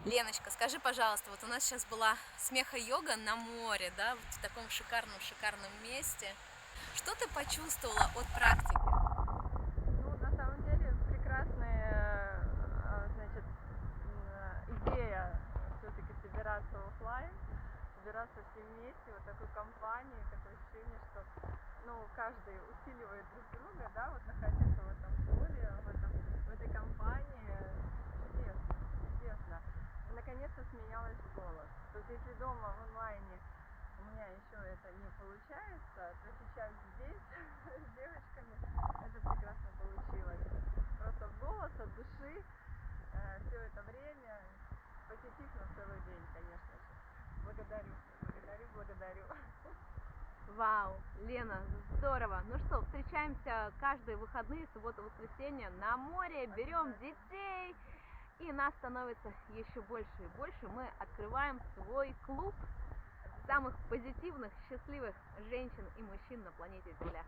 Леночка, скажи, пожалуйста, вот у нас сейчас была смеха-йога на море, да, вот в таком шикарном месте. Что ты почувствовала от практики? Ну, на самом деле, прекрасная, значит, идея все-таки собираться оффлайн, собираться все вместе, вот такой компании, такое ощущение, что, ну, каждый усиливает друг друга, да, вот находиться в этом поле, в этой компании, чудесно, чудесно. Наконец-то смеялась в голос. То есть, если дома в онлайне у меня еще это не получается, то сейчас здесь с девочками это прекрасно получилось. Просто в голос от души все это время, позитив на целый день, конечно же. Благодарю, благодарю, благодарю. Вау, Лена, здорово. Ну что, встречаемся каждые выходные, суббота, воскресенье на море, берем Обязательно. детей, и нас становится еще больше и больше. Мы открываем свой клуб самых Обязательно. позитивных, счастливых женщин и мужчин на планете Земля.